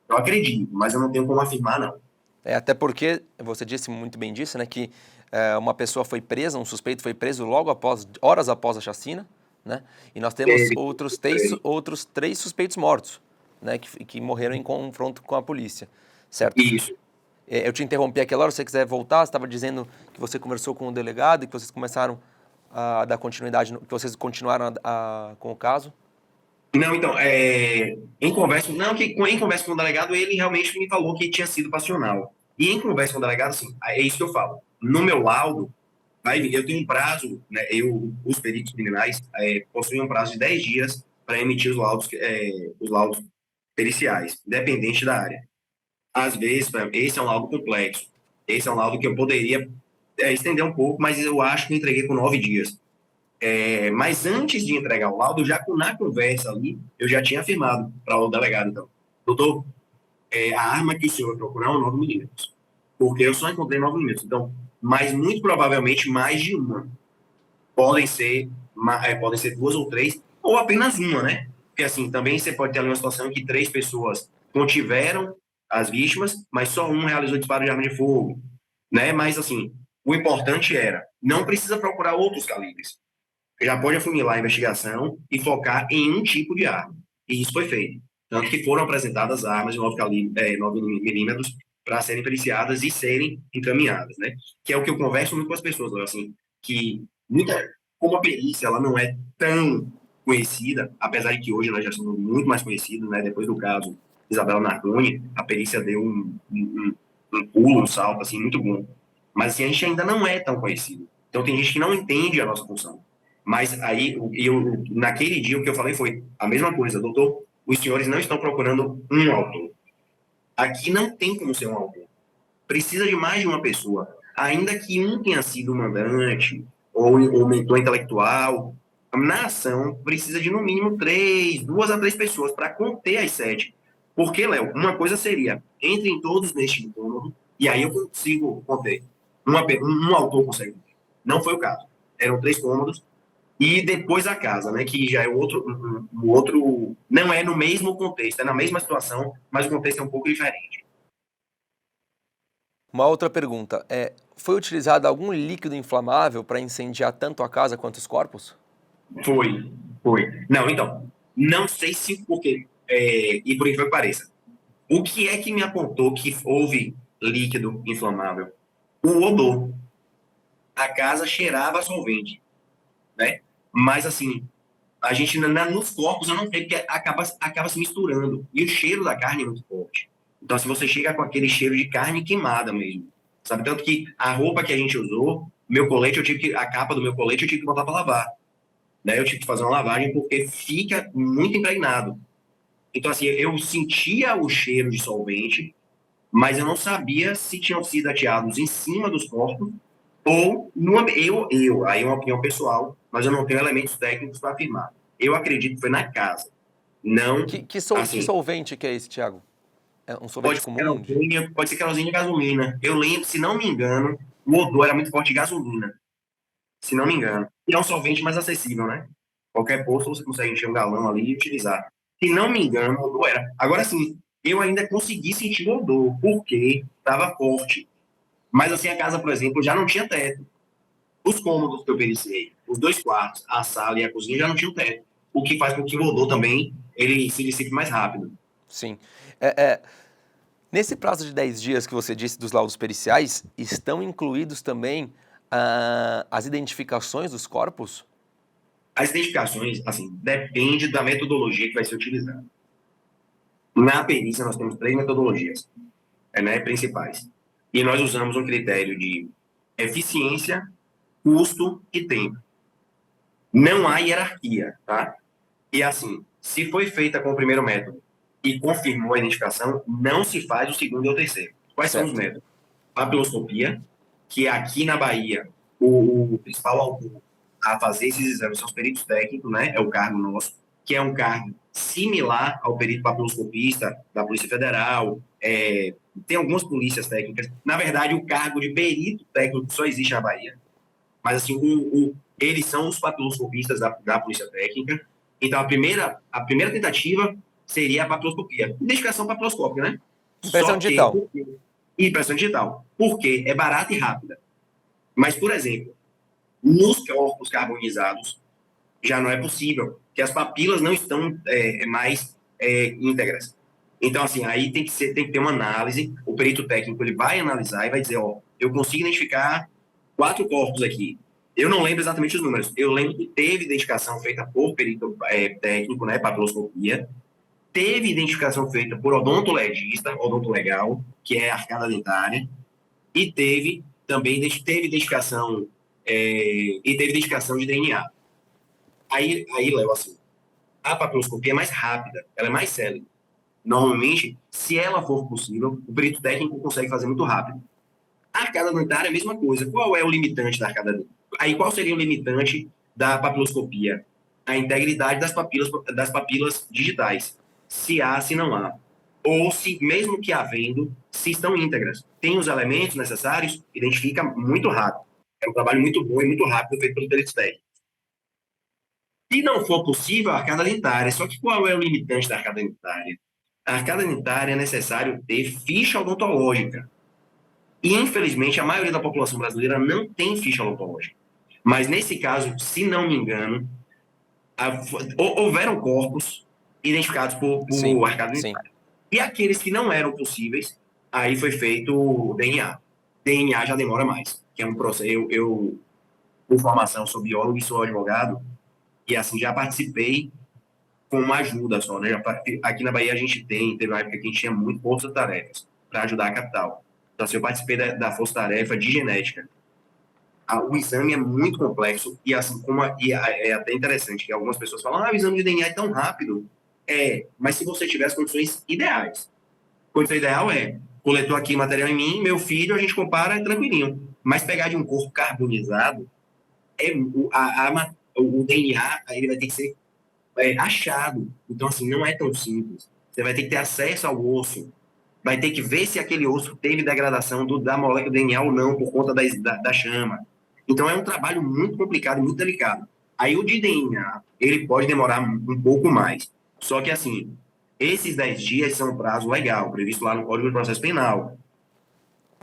Eu acredito, mas eu não tenho como afirmar, não. Até porque, você disse muito bem disso, né, que uma pessoa foi presa, um suspeito foi preso horas após a chacina, né, e nós temos outros três suspeitos mortos, né, que morreram em confronto com a polícia, certo? Isso. Eu te interrompi aquela hora, se você quiser voltar, você estava dizendo que você conversou com o delegado e que vocês começaram a dar continuidade, que vocês continuaram com o caso? Não, então, em conversa com o delegado, ele realmente me falou que tinha sido passional. E em conversa com o delegado, assim, é isso que eu falo. No meu laudo, eu tenho um prazo, né, os peritos criminais possuem um prazo de 10 dias para emitir os laudos periciais, independente da área. Às vezes, esse é um laudo complexo. Esse é um laudo que eu poderia estender um pouco, mas eu acho que entreguei com 9 dias. Mas antes de entregar o laudo, já na conversa ali, eu já tinha afirmado para o delegado, então, doutor, a arma que o senhor procurou é um 9 milímetros, porque eu só encontrei 9 milímetros. Então, mas muito provavelmente mais de uma. Podem ser duas ou três, ou apenas uma, né? Porque assim, também você pode ter ali uma situação em que 3 pessoas contiveram as vítimas, mas só um realizou disparo de arma de fogo, né? Mas assim, o importante era, não precisa procurar outros calibres. Já pode afunilar a investigação e focar em um tipo de arma. E isso foi feito. Tanto que foram apresentadas armas de 9 milímetros para serem periciadas e serem encaminhadas, né? Que é o que eu converso muito com as pessoas, assim, que como a perícia ela não é tão conhecida, apesar de que hoje nós já somos muito mais conhecidos, né? Depois do caso Isabela Marconi, a perícia deu um pulo, um salto, assim, muito bom. Mas assim, a gente ainda não é tão conhecido. Então tem gente que não entende a nossa função. Mas aí, naquele dia, o que eu falei foi a mesma coisa, doutor, os senhores não estão procurando um autor. Aqui não tem como ser um autor. Precisa de mais de uma pessoa. Ainda que um tenha sido o mandante, ou mentor intelectual. Na ação, precisa de no mínimo 2 a 3 pessoas para conter as 7. Porque, Léo, uma coisa seria, entrem todos neste cômodo, e aí eu consigo conter. Um autor consegue. Não foi o caso. Eram 3 cômodos, e depois a casa, né, que já é outro, não é no mesmo contexto, é na mesma situação, mas o contexto é um pouco diferente. Uma outra pergunta, foi utilizado algum líquido inflamável para incendiar tanto a casa quanto os corpos? Foi. Não, então, não sei se porque, e por incrível que pareça, o que é que me apontou que houve líquido inflamável? O odor. A casa cheirava a solvente, né? Mas assim, a gente nos corpos eu não sei porque acaba se misturando. E o cheiro da carne é muito forte. Então, se você chega com aquele cheiro de carne queimada mesmo, sabe? Tanto que a roupa que a gente usou, meu colete, a capa do meu colete eu tive que botar para lavar. Né? Eu tive que fazer uma lavagem porque fica muito impregnado. Então, assim, eu sentia o cheiro de solvente, mas eu não sabia se tinham sido ateados em cima dos corpos ou aí é uma opinião pessoal, mas eu não tenho elementos técnicos para afirmar. Eu acredito que foi na casa. Não, Que assim, solvente que é esse, Thiago? É um sorvete comum? pode ser querosene e gasolina. Eu lembro, se não me engano, o odor era muito forte de gasolina, se não me engano. E é um solvente mais acessível, né? Qualquer posto você consegue encher um galão ali e utilizar. Se não me engano, o odor era. Agora sim, eu ainda consegui sentir o odor, porque estava forte. Mas assim, a casa, por exemplo, já não tinha teto. Os cômodos que eu periciei, os 2 quartos, a sala e a cozinha já não tinham teto. O que faz com que o odor também ele se dissipe mais rápido. Sim. Nesse prazo de 10 dias que você disse dos laudos periciais, estão incluídos também as identificações dos corpos? As identificações, assim, depende da metodologia que vai ser utilizada. Na perícia, nós temos 3 metodologias, né, principais. E nós usamos um critério de eficiência, custo e tempo. Não há hierarquia, tá? E assim, se foi feita com o primeiro método e confirmou a identificação, não se faz o segundo e o terceiro. Quais são os Certo. métodos? Papiloscopia, que aqui na Bahia, o principal autor a fazer esses exames são os peritos técnicos, né? É o cargo nosso, que é um cargo similar ao perito papiloscopista da Polícia Federal. Tem algumas polícias técnicas. Na verdade, o cargo de perito técnico só existe na Bahia. Mas, assim, eles são os papiloscopistas da Polícia Técnica. Então, a primeira tentativa seria a papiloscopia. Identificação papiloscópica, né? Impressão Só que... digital. E impressão digital. Por quê? É barata e rápida. Mas, por exemplo, nos corpos carbonizados, já não é possível, que as papilas não estão mais íntegras. Então, assim, aí tem que ter uma análise, o perito técnico ele vai analisar e vai dizer, ó, eu consigo identificar 4 corpos aqui. Eu não lembro exatamente os números. Eu lembro que teve identificação feita por perito técnico, né, papiloscopia, teve identificação feita por odontologista, odontolegal, que é a arcada dentária, e teve identificação de DNA. Aí, Léo, assim, a papiloscopia é mais rápida, ela é mais célere. Normalmente, se ela for possível, o perito técnico consegue fazer muito rápido. A arcada dentária é a mesma coisa. Qual é o limitante da arcada dentária? Aí, qual seria o limitante da papiloscopia? A integridade das papilas digitais. Se há, se não há. Ou se, mesmo que havendo, se estão íntegras. Tem os elementos necessários, identifica muito rápido. É um trabalho muito bom e muito rápido feito pelo perito técnico. Se não for possível, a arcada dentária. Só que qual é o limitante da arcada dentária? A arcada dentária é necessário ter ficha odontológica. E, infelizmente, a maioria da população brasileira não tem ficha odontológica. Mas, nesse caso, se não me engano, houveram corpos identificados por arcada dentária. E aqueles que não eram possíveis, aí foi feito o DNA. DNA já demora mais, que é um processo. Eu por formação, sou biólogo e sou advogado, e assim, já participei com uma ajuda só, né? Aqui na Bahia a gente teve uma época que a gente tinha muito força-tarefas para ajudar a capital. Então, assim, eu participei da força-tarefa de genética. O exame é muito complexo e, assim, é até interessante que algumas pessoas falam, o exame de DNA é tão rápido. Mas se você tiver as condições ideais. A condição ideal coletou aqui material em mim, meu filho, a gente compara, é tranquilinho. Mas pegar de um corpo carbonizado, o DNA ele vai ter que ser achado. Então, assim, não é tão simples. Você vai ter que ter acesso ao osso, vai ter que ver se aquele osso teve degradação da molécula do DNA ou não, por conta da chama. Então, é um trabalho muito complicado e muito delicado. Aí, o de DNA, ele pode demorar um pouco mais. Só que, assim, esses 10 dias são um prazo legal, previsto lá no Código de Processo Penal.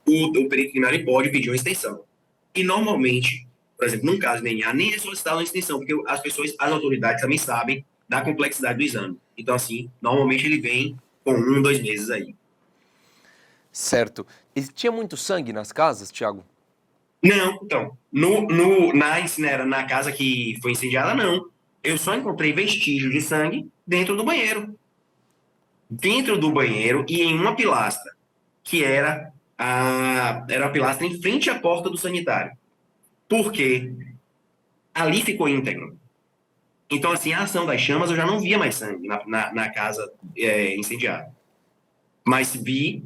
O perito criminal ele pode pedir uma extensão. E, normalmente, por exemplo, num caso de DNA, nem é solicitado uma extensão, porque as autoridades também sabem da complexidade do exame. Então, assim, normalmente ele vem com 1, 2 meses aí. Certo. E tinha muito sangue nas casas, Thiago? Não, então, na casa que foi incendiada, não. Eu só encontrei vestígios de sangue dentro do banheiro. Dentro do banheiro e em uma pilastra, que era a pilastra em frente à porta do sanitário. Porque ali ficou íntegro. Então, assim, a ação das chamas, eu já não via mais sangue na casa incendiada. Mas vi,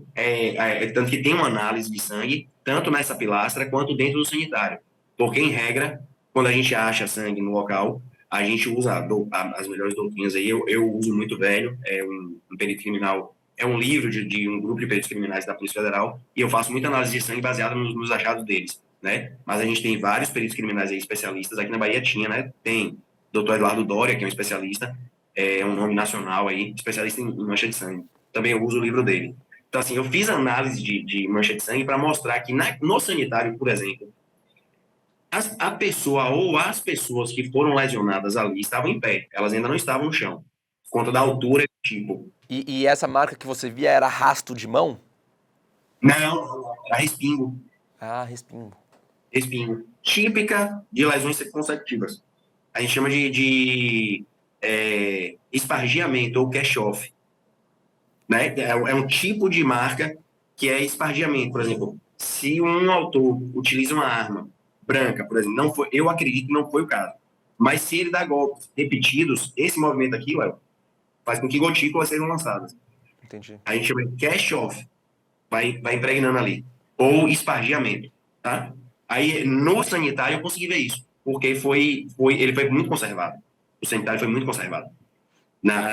tanto que tem uma análise de sangue, tanto nessa pilastra quanto dentro do sanitário. Porque, em regra, quando a gente acha sangue no local, a gente usa as melhores doutrinas aí. Eu uso muito velho, é um perito criminal, é um livro de um grupo de peritos criminais da Polícia Federal, e eu faço muita análise de sangue baseada nos achados deles, né? Mas a gente tem vários peritos criminais aí, especialistas. Aqui na Bahia tinha, né? Tem Dr. Eduardo Doria, que é um especialista, é um nome nacional aí, especialista em mancha de sangue. Também eu uso o livro dele. Então, assim, eu fiz análise de mancha de sangue para mostrar que no sanitário, por exemplo, a pessoa ou as pessoas que foram lesionadas ali estavam em pé, elas ainda não estavam no chão, por conta da altura e do tipo. E essa marca que você via era rastro de mão? Não, era respingo, Ah, respingo. respingo. Típica de lesões consecutivas. A gente chama de espargiamento ou cash-off. Né? É um tipo de marca que é espargiamento. Por exemplo, se um autor utiliza uma arma branca, por exemplo, não foi, eu acredito que não foi o caso. Mas se ele dá golpes repetidos, esse movimento aqui, Léo, faz com que gotículas sejam lançadas. Entendi. A gente chama de cash off, vai impregnando ali. Ou espargiamento, tá? Aí, no sanitário, eu consegui ver isso, porque ele foi muito conservado. O sanitário foi muito conservado.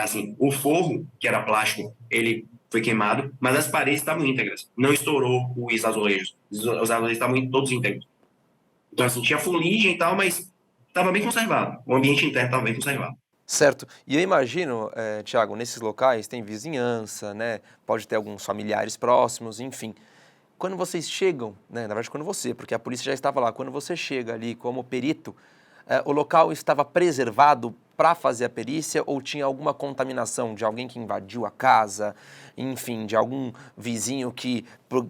Assim, o forro, que era plástico, ele foi queimado, mas as paredes estavam íntegras. Não estourou os azulejos. Os azulejos estavam todos íntegros. Então, assim, tinha fuligem e tal, mas estava bem conservado. O ambiente interno estava bem conservado. Certo. E eu imagino, Thiago, nesses locais tem vizinhança, né? Pode ter alguns familiares próximos, enfim. Quando vocês chegam, né? Na verdade, quando você, porque a polícia já estava lá, quando você chega ali como perito, o local estava preservado para fazer a perícia ou tinha alguma contaminação de alguém que invadiu a casa, enfim, de algum vizinho que,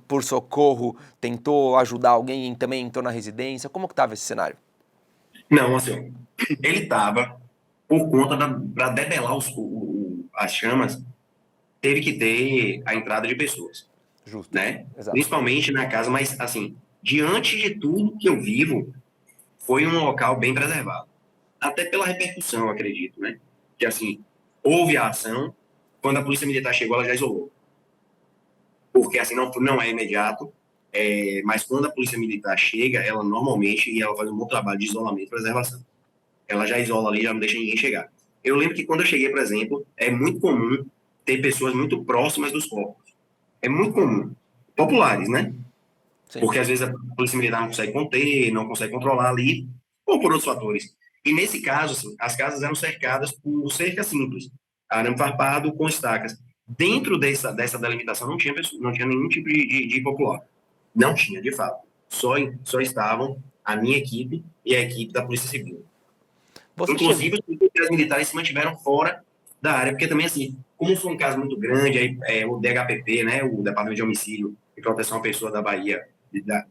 por socorro, tentou ajudar alguém e também entrou na residência? Como que estava esse cenário? Não, assim, ele estava, por conta para debelar as chamas, teve que ter a entrada de pessoas, Justo. né? Exato. Principalmente na casa, mas, assim, diante de tudo que eu vivo, foi um local bem preservado. Até pela repercussão, eu acredito, né? Que, assim, houve a ação, quando a polícia militar chegou, ela já isolou. Porque, assim, não é imediato, mas quando a polícia militar chega, ela normalmente, e ela faz um bom trabalho de isolamento e preservação. Ela já isola ali, já não deixa ninguém chegar. Eu lembro que quando eu cheguei, por exemplo, é muito comum ter pessoas muito próximas dos corpos. É muito comum. Populares, né? Sim. Porque às vezes a polícia militar não consegue conter, não consegue controlar ali, ou por outros fatores. E nesse caso, assim, as casas eram cercadas por cerca simples, arame farpado com estacas. Dentro dessa delimitação não tinha nenhum tipo de popular. Não tinha, de fato. Só estavam a minha equipe e a equipe da Polícia Civil. Você chegou. Inclusive, os policiais militares se mantiveram fora da área, porque também, assim, como foi um caso muito grande, aí, o DHPP, né, o Departamento de Homicídio e Proteção à Pessoa da Bahia,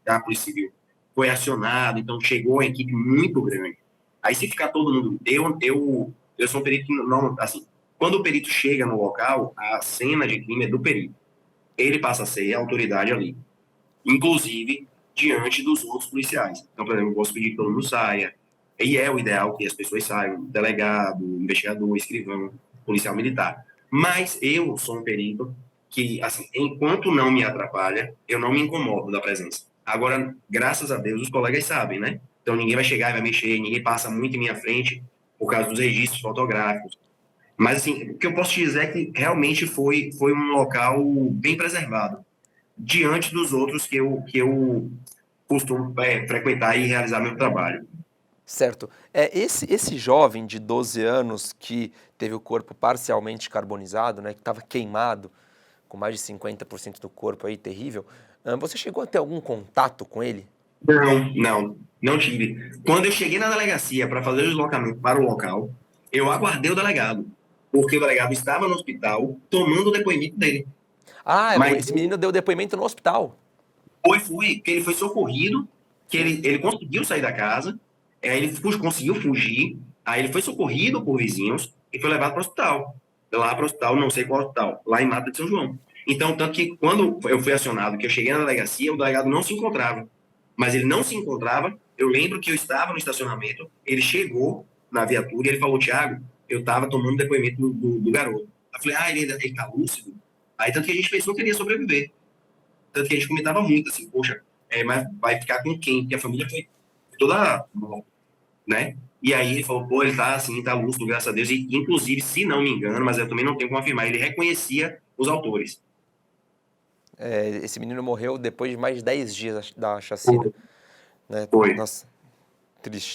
da Polícia Civil, foi acionado, então chegou uma equipe muito grande. Aí, se ficar todo mundo. Eu sou um perito que não. Assim, quando o perito chega no local, a cena de crime é do perito. Ele passa a ser a autoridade ali, inclusive diante dos outros policiais. Então, por exemplo, eu posso pedir que todo mundo saia, e é o ideal que as pessoas saiam, delegado, investigador, escrivão, policial militar. Mas eu sou um perito que, assim, enquanto não me atrapalha, eu não me incomodo da presença. Agora, graças a Deus, os colegas sabem, né? então ninguém vai chegar e vai mexer, ninguém passa muito em minha frente por causa dos registros fotográficos. Mas, assim, o que eu posso te dizer é que realmente foi um local bem preservado, diante dos outros que eu costumo frequentar e realizar meu trabalho. Certo. Esse jovem de 12 anos que teve o corpo parcialmente carbonizado, né, que estava queimado, com mais de 50% do corpo aí, terrível, você chegou a ter algum contato com ele? Não tive. Quando eu cheguei na delegacia para fazer o deslocamento para o local, eu aguardei o delegado, porque o delegado estava no hospital tomando o depoimento dele. Ah, Mas esse menino deu depoimento no hospital. que ele foi socorrido, que ele conseguiu sair da casa, aí ele conseguiu fugir, aí ele foi socorrido por vizinhos e foi levado para o hospital. Lá para o hospital, não sei qual hospital, lá em Mata de São João. Então, tanto que quando eu fui acionado, que eu cheguei na delegacia, o delegado não se encontrava. Mas ele não se encontrava, eu lembro que eu estava no estacionamento, ele chegou na viatura e ele falou, Thiago, eu estava tomando depoimento do garoto. Eu falei, ele está lúcido? Aí, tanto que a gente pensou que ele ia sobreviver. Tanto que a gente comentava muito, assim, poxa, mas vai ficar com quem? Porque a família foi toda, né? E aí ele falou, pô, ele tá assim, tá lúcido, graças a Deus. E, inclusive, se não me engano, mas eu também não tenho como afirmar, ele reconhecia os autores. Esse menino morreu depois de mais de 10 dias da chacina, né? Foi, Nossa,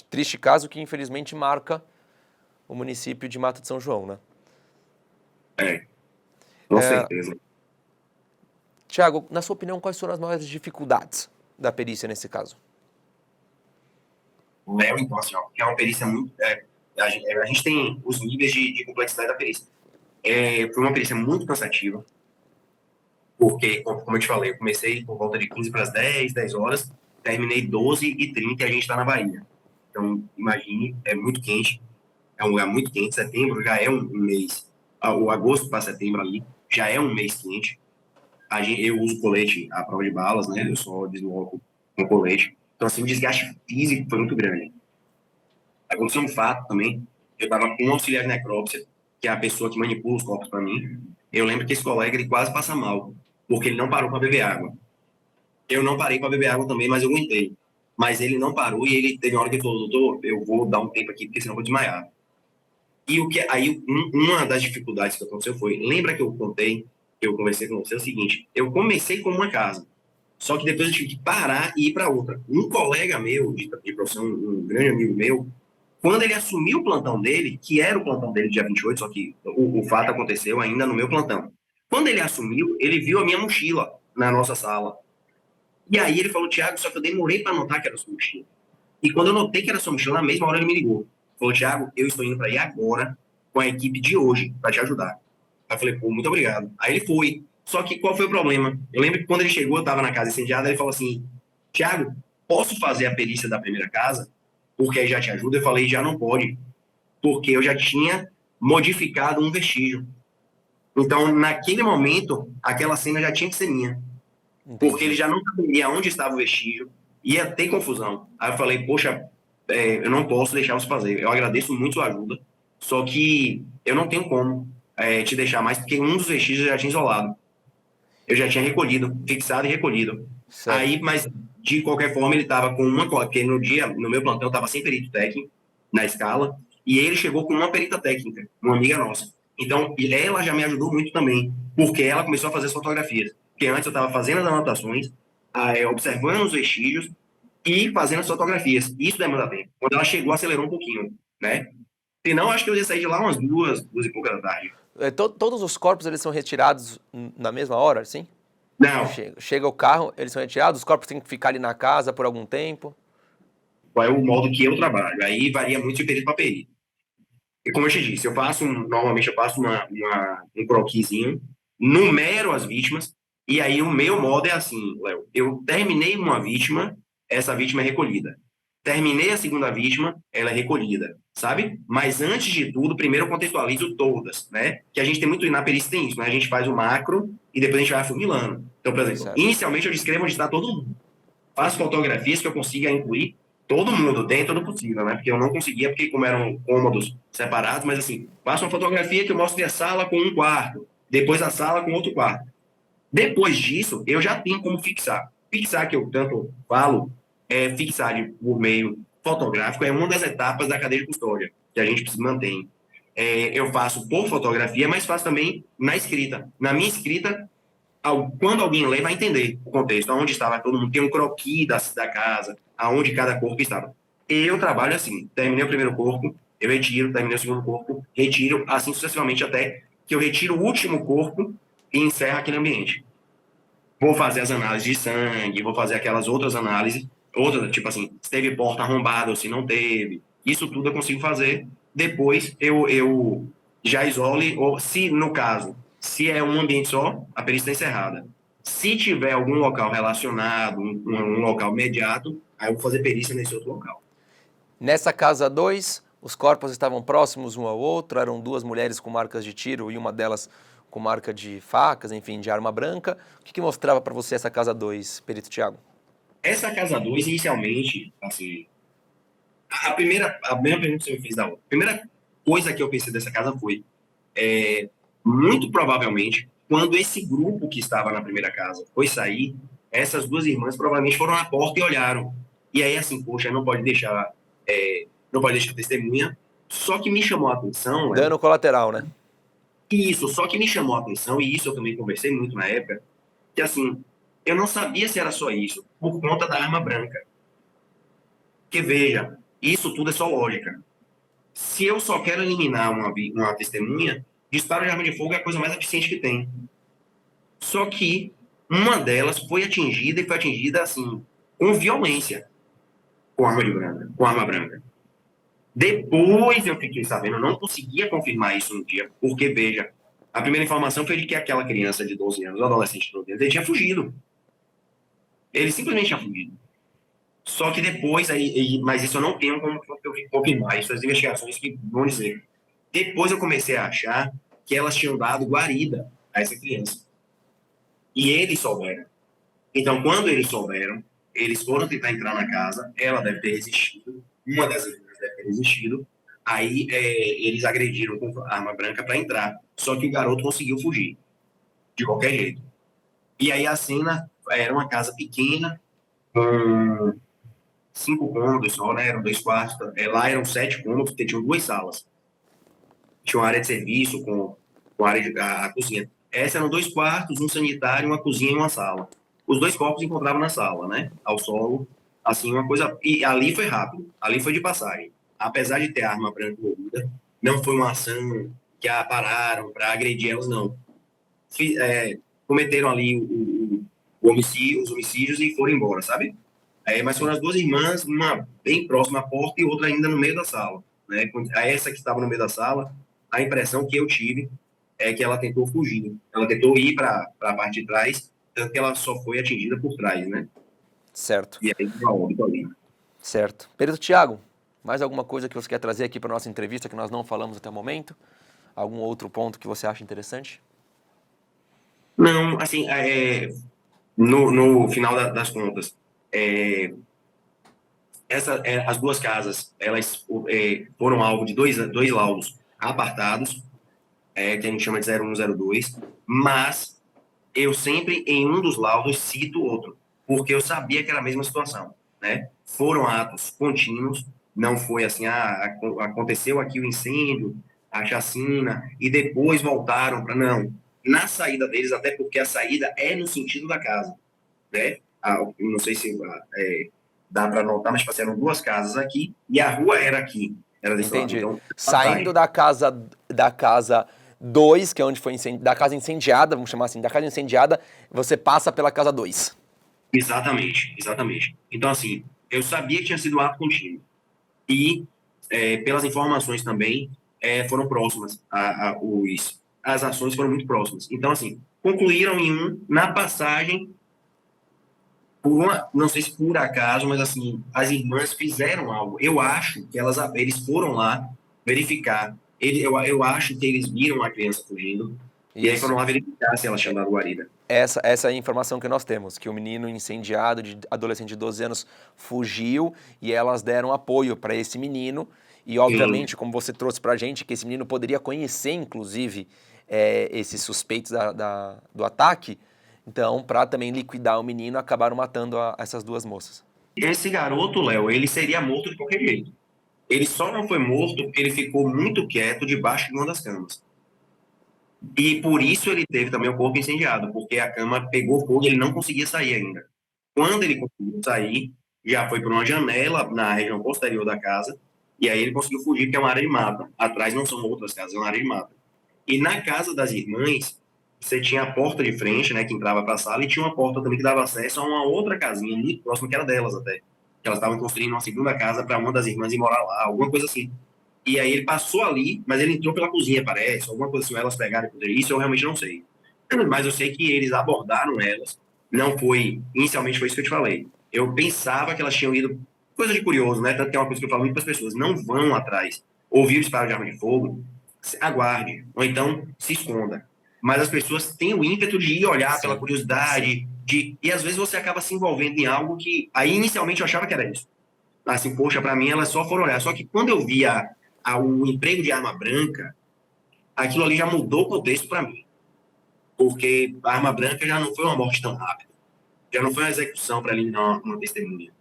triste caso que infelizmente marca o município de Mata de São João, né? é, com certeza. Tiago, na sua opinião, quais foram as maiores dificuldades da perícia nesse caso? Léo, então, assim, ó, que é uma perícia muito. A gente tem os níveis de complexidade da perícia. Foi uma perícia muito cansativa, porque, como eu te falei, eu comecei por volta de 15 para as 10 horas, terminei 12h30 e a gente está na Bahia. Então, imagine, é muito quente, é um lugar muito quente. Setembro já é um mês, o agosto para setembro ali já é um mês quente. Eu uso colete à prova de balas, né? Eu só desloco com colete. Então, assim, o desgaste físico foi muito grande. Aconteceu um fato também, eu estava com um auxiliar de necrópsia, que é a pessoa que manipula os corpos para mim. Eu lembro que esse colega, ele quase passa mal, porque ele não parou para beber água. Eu não parei para beber água também, mas eu aguentei. Mas ele não parou e ele teve uma hora que ele falou, doutor, eu vou dar um tempo aqui, porque senão eu vou desmaiar. E uma das dificuldades que aconteceu foi, lembra que eu contei, que eu conversei com você, é o seguinte, eu comecei com uma casa, só que depois eu tive que parar e ir para outra. Um colega meu, de profissão, um grande amigo meu, quando ele assumiu o plantão dele, que era o plantão dele dia 28, só que o fato aconteceu ainda no meu plantão. Quando ele assumiu, ele viu a minha mochila na nossa sala. E aí ele falou, Thiago, só que eu demorei para notar que era sua mochila. E quando eu notei que era sua mochila, na mesma hora ele me ligou. Falou, Thiago, eu estou indo para ir agora com a equipe de hoje para te ajudar. Aí eu falei, pô, muito obrigado. Aí ele foi. Só que qual foi o problema? Eu lembro que quando ele chegou, eu estava na casa incendiada, ele falou assim, Thiago, posso fazer a perícia da primeira casa? Porque aí já te ajuda. Eu falei, já não pode, porque eu já tinha modificado um vestígio. Então, naquele momento, aquela cena já tinha que ser minha. Porque ele Entendi. já não sabia onde estava o vestígio, ia ter confusão. Aí eu falei, poxa, eu não posso deixar você fazer. Eu agradeço muito sua ajuda, só que eu não tenho como te deixar mais, porque um dos vestígios eu já tinha isolado. Eu já tinha recolhido, fixado e recolhido. Certo. Aí, mas de qualquer forma, ele estava com uma, porque no dia, no meu plantão, estava sem perito técnico na escala, e ele chegou com uma perita técnica, uma amiga nossa. Então, ela já me ajudou muito também, porque ela começou a fazer as fotografias. Porque antes eu estava fazendo as anotações, observando os vestígios e fazendo as fotografias. Isso demanda tempo. Quando ela chegou, acelerou um pouquinho, né? Senão, acho que eu ia sair de lá umas 2 e pouca da tarde. Todos os corpos eles são retirados na mesma hora, sim? Não, Chega o carro, eles são retirados, os corpos têm que ficar ali na casa por algum tempo. qual é o modo que eu trabalho? Aí varia muito de perito para perito. E como eu te disse, normalmente eu faço um croquisinho, numero as vítimas, e aí o meu modo é assim, Léo, eu terminei uma vítima, essa vítima é recolhida. Terminei a segunda vítima, ela é recolhida, sabe? Mas antes de tudo, primeiro eu contextualizo todas, né? Que a gente tem muito, na perícia tem isso, né? A gente faz o macro e depois a gente vai afunilando. Então, por exemplo, Certo. inicialmente eu descrevo onde está todo mundo. Faço fotografias que eu consiga incluir todo mundo dentro do possível, né? Porque eu não conseguia, porque como eram cômodos separados, mas assim, faço uma fotografia que eu mostre a sala com um quarto, depois a sala com outro quarto. Depois disso, eu já tenho como fixar. Fixar, que eu tanto falo, é fixar por meio fotográfico é uma das etapas da cadeia de custódia que a gente mantém. Eu faço por fotografia, mas faço também na escrita. Na minha escrita, quando alguém lê, vai entender o contexto, aonde estava todo mundo, tem um croquis da casa, aonde cada corpo estava. Eu trabalho assim, terminei o primeiro corpo, eu retiro, terminei o segundo corpo, retiro, assim sucessivamente até que eu retiro o último corpo e encerro aquele ambiente. Vou fazer as análises de sangue, vou fazer aquelas outras análises, outras, tipo assim, se teve porta arrombada ou se não teve. Isso tudo eu consigo fazer. Depois eu já isole, ou se, no caso, se é um ambiente só, a perícia está encerrada. Se tiver algum local relacionado, um local imediato, aí eu vou fazer perícia nesse outro local. Nessa casa 2, os corpos estavam próximos um ao outro, eram duas mulheres com marcas de tiro e uma delas com marca de facas, enfim, de arma branca. O que mostrava para você essa casa 2, perito Tiago? Essa casa 2 inicialmente, assim, a mesma pergunta que você me fez da outra. A primeira coisa que eu pensei dessa casa foi, muito provavelmente, quando esse grupo que estava na primeira casa foi sair, essas duas irmãs provavelmente foram na porta e olharam. E aí, assim, poxa, não pode deixar testemunha. Só que me chamou a atenção, Dano colateral, né? isso, só que me chamou a atenção, e isso eu também conversei muito na época, que assim, eu não sabia se era só isso, por conta da arma branca. Porque veja, isso tudo é só lógica. Se eu só quero eliminar uma testemunha, disparo de arma de fogo é a coisa mais eficiente que tem. Só que uma delas foi atingida e foi atingida assim, com violência, com arma branca. Depois eu fiquei sabendo, eu não conseguia confirmar isso no dia, porque veja, a primeira informação foi de que aquela criança de 12 anos, o adolescente de 12 anos, ele tinha fugido. Ele simplesmente tinha fugido. Só que depois, mas isso eu não tenho como confirmar, isso as investigações que vão dizer. Depois eu comecei a achar que elas tinham dado guarida a essa criança. E eles souberam. Então, quando eles souberam, eles foram tentar entrar na casa, ela deve ter resistido, uma das irmãs deve ter resistido, aí eles agrediram com arma branca para entrar. Só que o garoto conseguiu fugir, de qualquer jeito. E aí a cena era uma casa pequena, com 5 cômodos só, né? Eram 2 quartos. Lá eram 7 cômodos, porque tinham 2 salas. Tinha uma área de serviço com área de a cozinha. Essa eram 2 quartos, um sanitário, uma cozinha e uma sala. Os 2 corpos encontravam na sala, né? Ao solo, assim, uma coisa... E ali foi rápido, ali foi de passagem. Apesar de ter arma branca envolvida, não foi uma ação que a pararam para agredir elas, não. Cometeram ali os homicídios e foram embora, sabe? Mas foram as duas irmãs, uma bem próxima à porta e outra ainda no meio da sala. Né? Essa que estava no meio da sala, a impressão que eu tive é que ela tentou fugir. Ela tentou ir para a parte de trás, tanto que ela só foi atingida por trás, né? Certo. E aí, uma óbito ali. Certo. Perito Tiago, mais alguma coisa que você quer trazer aqui para a nossa entrevista que nós não falamos até o momento? Algum outro ponto que você acha interessante? Não, assim, no final das contas, as duas casas, elas foram alvo de dois laudos apartados, que a gente chama de 01 e 02, mas eu sempre, em um dos laudos, cito outro, porque eu sabia que era a mesma situação, né? Foram atos contínuos, não foi assim, aconteceu aqui o incêndio, a chacina, e depois voltaram para... Não, na saída deles, até porque a saída é no sentido da casa, né? Não sei se dá para notar, mas eram 2 casas aqui, e a rua era aqui, era desse lado. Entendi. Então, Saindo da casa 2, que é onde foi da casa incendiada, vamos chamar assim, da casa incendiada, você passa pela casa 2. Exatamente, exatamente. Então, assim, eu sabia que tinha sido ato contínuo. E, pelas informações também, foram próximas. As ações foram muito próximas. Então, assim, concluíram em na passagem, não sei se por acaso, mas, assim, as irmãs fizeram algo. Eu acho que eles foram lá verificar. Eu acho que eles viram a criança fugindo. E aí Isso. foram lá verificar se ela tinha dado guarida. Essa é a informação que nós temos, que o menino incendiado, de adolescente de 12 anos, fugiu e elas deram apoio para esse menino. E, obviamente, como você trouxe para a gente, que esse menino poderia conhecer, inclusive, esses suspeitos do ataque. Então, para também liquidar o menino, acabaram matando essas duas moças. Esse garoto, Léo, ele seria morto de qualquer jeito. Ele só não foi morto porque ele ficou muito quieto debaixo de uma das camas. E por isso ele teve também o corpo incendiado, porque a cama pegou fogo e ele não conseguia sair ainda. Quando ele conseguiu sair, já foi por uma janela na região posterior da casa, e aí ele conseguiu fugir, porque é uma área de mata. Atrás não são outras casas, é uma área de mata. E na casa das irmãs, você tinha a porta de frente, né, que entrava para a sala, e tinha uma porta também que dava acesso a uma outra casinha muito próxima, que era delas até. Que elas estavam construindo uma segunda casa para uma das irmãs ir morar lá, alguma coisa assim. E aí ele passou ali, mas ele entrou pela cozinha, parece, alguma coisa assim, elas pegaram isso, eu realmente não sei. Mas eu sei que eles abordaram elas, não foi, inicialmente foi isso que eu te falei. Eu pensava que elas tinham ido, coisa de curioso, né? Tanto que é uma coisa que eu falo muito para as pessoas, não vão atrás. Ouvir o disparo de arma de fogo, aguarde, ou então se esconda. Mas as pessoas têm o ímpeto de ir olhar pela Sim, curiosidade, e às vezes você acaba se envolvendo em algo que, aí inicialmente eu achava que era isso. Assim, poxa, para mim elas só foram olhar. Só que quando eu via o emprego de arma branca, aquilo ali já mudou o contexto para mim. Porque a arma branca já não foi uma morte tão rápida. Já não foi uma execução para eliminar uma testemunha.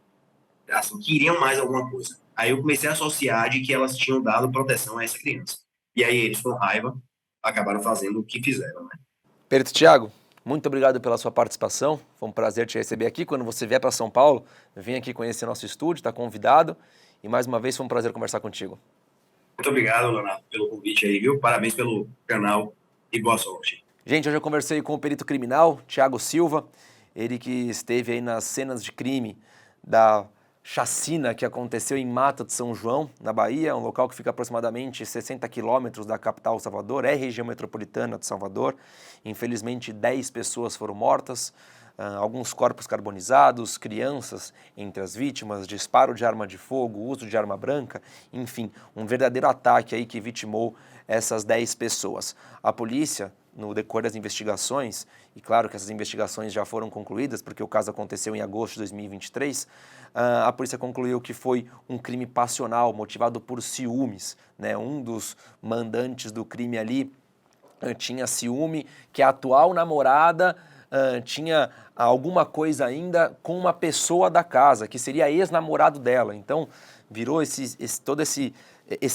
Assim, queriam mais alguma coisa. Aí eu comecei a associar de que elas tinham dado proteção a essa criança. E aí eles, com raiva, acabaram fazendo o que fizeram, né? Perito Thiago, muito obrigado pela sua participação. Foi um prazer te receber aqui. Quando você vier para São Paulo, vem aqui conhecer nosso estúdio, está convidado. E mais uma vez foi um prazer conversar contigo. Muito obrigado, Leonardo, pelo convite aí, viu? Parabéns pelo canal e boa sorte. Gente, hoje eu conversei com o perito criminal, Thiago Silva, ele que esteve aí nas cenas de crime da chacina que aconteceu em Mata de São João, na Bahia, um local que fica aproximadamente 60 quilômetros da capital Salvador, é região metropolitana de Salvador. Infelizmente, 10 pessoas foram mortas, alguns corpos carbonizados, crianças entre as vítimas, disparo de arma de fogo, uso de arma branca, enfim, um verdadeiro ataque aí que vitimou essas 10 pessoas. A polícia, no decorrer das investigações, e claro que essas investigações já foram concluídas, porque o caso aconteceu em agosto de 2023, a polícia concluiu que foi um crime passional, motivado por ciúmes, né? Um dos mandantes do crime ali tinha ciúme, que a atual namorada tinha alguma coisa ainda com uma pessoa da casa, que seria ex-namorado dela. Então, virou todo esse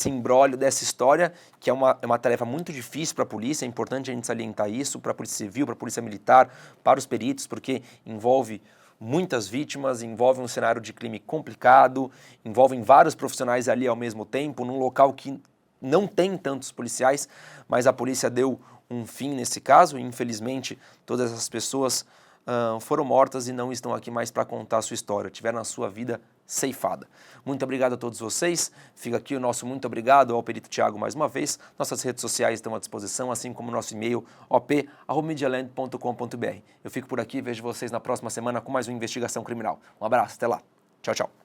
imbróglio dessa história, que é uma tarefa muito difícil para a polícia. É importante a gente salientar isso, para a Polícia Civil, para a Polícia Militar, para os peritos, porque envolve muitas vítimas, envolve um cenário de crime complicado, envolvem vários profissionais ali ao mesmo tempo, num local que não tem tantos policiais, mas a polícia deu um fim nesse caso e, infelizmente, todas essas pessoas foram mortas e não estão aqui mais para contar a sua história, tiveram a sua vida ceifada. Muito obrigado a todos vocês, fica aqui o nosso muito obrigado ao perito Thiago mais uma vez, nossas redes sociais estão à disposição, assim como o nosso e-mail op@medialand.com.br. Eu fico por aqui, vejo vocês na próxima semana com mais uma investigação criminal. Um abraço, até lá, tchau, tchau.